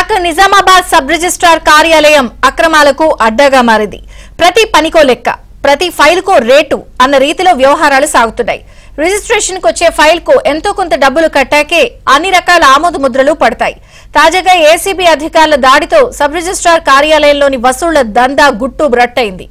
Visakha Nizamabad sub registrar కార్యాలయం అక్రమాలకు అడ్డగా మారింది. ప్రతి పనికో లెక్క, ప్రతి ఫైలుకో రేటు అన్న రీతిలో వ్యవహారాలు సాగుతున్నాయి. రిజిస్ట్రేషన్ కు వచ్చే ఫైల్ కు ఎంతో కొంత డబ్బులు కట్టాకే అన్ని రకాల ఆమోద ముద్రలు పడతాయి. తాజాగా ఏసీబీ అధికారుల దాడితో సబ్ రిజిస్ట్రార్ కార్యాలయంలోని వసూళ్ల దందా గుట్టు బ్రట్టయింది.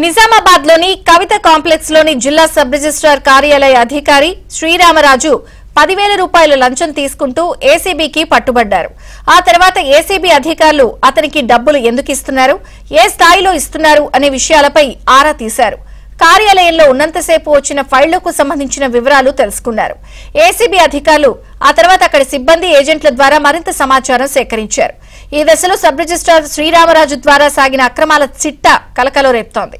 నిజామాబాద్ లోని కవిత కాంప్లెక్స్ లోని జిల్లా సబ్ రిజిస్ట్రార్ కార్యాలయ అధికారి శ్రీరామరాజు 10,000 రూపాయల లంచం తీసుకుంటూ ఏసీబీకి పట్టుబడ్డారు. ఆ తర్వాత ఏసీబీ అధికారులు అతనికి డబ్బులు ఎందుకు ఇస్తున్నారు, ఏ స్థాయిలో ఇస్తున్నారు అనే విషయాలపై ఆరా తీశారు. కార్యాలయంలో ఉన్నంతసేపు వచ్చిన ఫైళ్లకు సంబంధించిన వివరాలు తెలుసుకున్నారు. ఏసీబీ అధికారులు ఆ తర్వాత అక్కడి సిబ్బంది ఏజెంట్ల ద్వారా మరింత సమాచారం సేకరించారు. ఈ దశలో సబ్ రిజిస్ట్రార్ శ్రీరామరాజు ద్వారా సాగిన అక్రమాల చిట్ట కలకలం రేపుతోంది.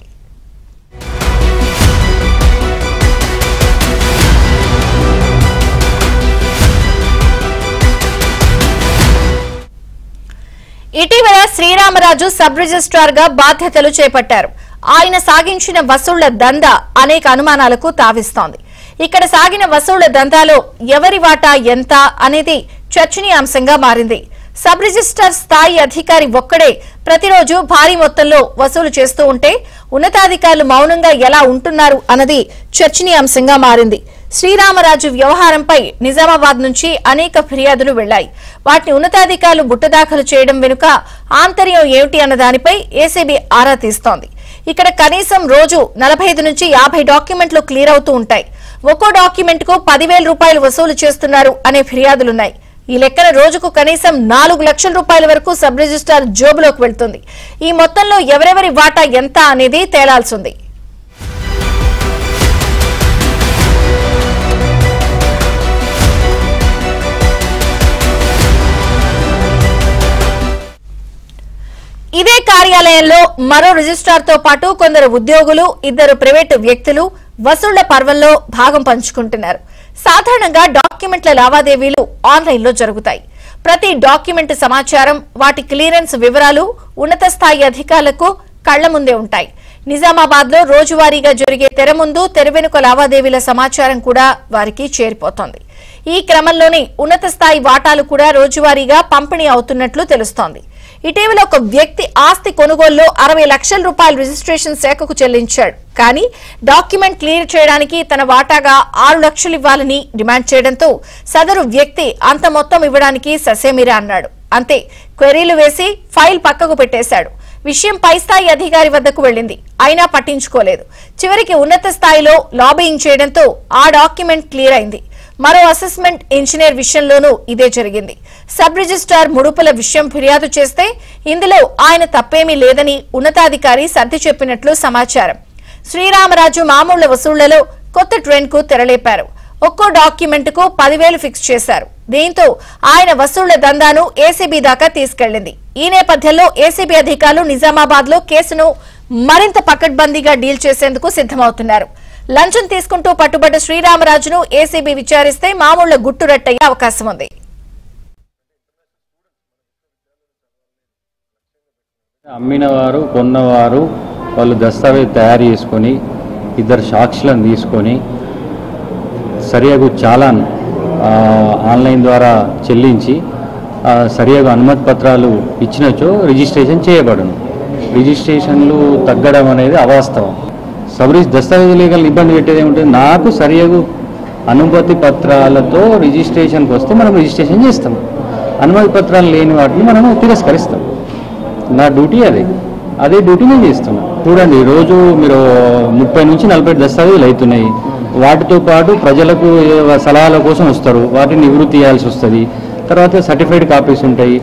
ఇటీవల శ్రీరామరాజు సబ్ రిజిస్ట్రార్ గా బాధ్యతలు చేపట్టారు. ఆయన సాగించిన వసూళ్ల దందా అనేక అనుమానాలకు తావిస్తోంది. ఇక్కడ సాగిన వసూళ్ల దందాలో ఎవరి వాటా ఎంత అనేది చర్చనీయాంశంగా మారింది. సబ్ రిజిస్ట్రార్ స్థాయి అధికారి ఒక్కడే ప్రతిరోజు భారీ మొత్తంలో వసూలు చేస్తూ ఉంటే ఉన్నతాధికారులు మౌనంగా ఎలా ఉంటున్నారు అన్నది చర్చనీయాంశంగా మారింది. శ్రీరామరాజు వ్యవహారంపై నిజామాబాద్ నుంచి అనేక ఫిర్యాదులు వెళ్లాయి. వాటిని ఉన్నతాధికారులు బుట్టదాఖలు చేయడం వెనుక ఆంతర్యం ఏమిటి అన్న దానిపై ఏసీబీ ఆరా తీస్తోంది. ఇక్కడ కనీసం రోజు 45 నుంచి 50 డాక్యుమెంట్లు క్లియర్ అవుతూ ఉంటాయి. ఒక్కో డాక్యుమెంట్ కు 10,000 రూపాయలు వసూలు చేస్తున్నారు అనే ఫిర్యాదులున్నాయి. ఈ లెక్కన రోజుకు కనీసం 4 లక్షల రూపాయల వరకు సబ్ రిజిస్ట్రార్ జోబులోకి వెళ్తుంది. ఈ మొత్తంలో ఎవరెవరి వాటా ఎంత అనేది తేలాల్సింది. ఇదే కార్యాలయంలో మరో రిజిస్ట్రార్ తో పాటు కొందరు ఉద్యోగులు, 2 ప్రైవేటు వ్యక్తులు వసూళ్ల పర్వంలో భాగం పంచుకుంటున్నారు. సాధారణంగా డాక్యుమెంట్ల లావాదేవీలు ఆన్లైన్లో జరుగుతాయి. ప్రతి డాక్యుమెంట్ సమాచారం, వాటి క్లియరెన్స్ వివరాలు ఉన్నత స్థాయి అధికారులకు కళ్ల ముందే ఉంటాయి. నిజామాబాద్ లో రోజువారీగా జరిగే తెర ముందు, తెర వెనుక లావాదేవీల సమాచారం కూడా వారికి చేరిపోతోంది. ఈ క్రమంలోనే ఉన్నత స్థాయి వాటాలు కూడా రోజువారీగా పంపిణీ అవుతున్నట్లు తెలుస్తోంది. ఇటీవల ఒక వ్యక్తి ఆస్తి కొనుగోలులో 60 లక్షల రూపాయలు రిజిస్ట్రేషన్ శాఖకు చెల్లించాడు. కానీ డాక్యుమెంట్ క్లియర్ చేయడానికి తన వాటాగా 6 లక్షలు ఇవ్వాలని డిమాండ్ చేయడంతో సదరు వ్యక్తి అంత మొత్తం ఇవ్వడానికి ససేమిరా అన్నాడు. అంతే, క్వెరీలు వేసి ఫైల్ పక్కకు పెట్టేశాడు. విషయం పై స్థాయి అధికారి వద్దకు వెళ్లింది. అయినా పట్టించుకోలేదు. చివరికి ఉన్నత స్థాయిలో లాబియింగ్ చేయడంతో ఆ డాక్యుమెంట్ క్లియర్ అయింది. మరో అసెస్మెంట్ ఇంజనీర్ విషయంలోనూ ఇదే జరిగింది. సబ్ రిజిస్ట్రార్ ముడుపుల విషయం ఫిర్యాదు చేస్తే ఇందులో ఆయన తప్పేమీ లేదని ఉన్నతాధికారి సర్ది చెప్పినట్లు సమాచారం. శ్రీరామరాజు మామూళ్ల వసూళ్లలో కొత్త ట్రెండ్ కు తెరలేపారు. ఒక్కో డాక్యుమెంట్ కు 10,000 ఫిక్స్ చేశారు. దీంతో ఆయన వసూళ్ల దందాను ఏసీబీ దాకా తీసుకెళ్లింది. ఈ నేపథ్యంలో ఏసీబీ అధికారులు నిజామాబాద్ లో కేసును మరింత పకడ్బందీగా డీల్ చేసేందుకు సిద్దమవుతున్నారు. లంచం తీసుకుంటూ పట్టుబడ్డ శ్రీరామరాజును ఏసీబీ విచారిస్తే మామూళ్ల గుట్టురట్టయ్యే అవకాశం ఉంది. అమ్మిన వారు, కొన్నవారు వాళ్ళు దస్తావేజ్ తయారు చేసుకొని 2 సాక్షులను తీసుకొని సరియగు చాలాన్ ఆన్లైన్ ద్వారా చెల్లించి సరియగు అనుమతి పత్రాలు ఇచ్చినచో రిజిస్ట్రేషన్ చేయబడును. రిజిస్ట్రేషన్లు తగ్గడం అనేది అవాస్తవం. దస్తావేజు లీగల్ ఇబ్బంది పెట్టేది ఏముంటుంది? నాకు సరియగు అనుమతి పత్రాలతో రిజిస్ట్రేషన్కి వస్తే మనం రిజిస్ట్రేషన్ చేస్తాం. అనుమతి పత్రాలు లేని వాటిని మనం తిరస్కరిస్తాం. నా డ్యూటీ అదే డ్యూటీ నేను చేస్తున్నాను. చూడండి, రోజు మీరు 30 నుంచి 40 దస్తావేజులు అవుతున్నాయి. వాటితో పాటు ప్రజలకు సలహాల కోసం వస్తారు. వాటిని నివృత్తి చేయాల్సి వస్తుంది. తర్వాత సర్టిఫైడ్ కాపీస్ ఉంటాయి.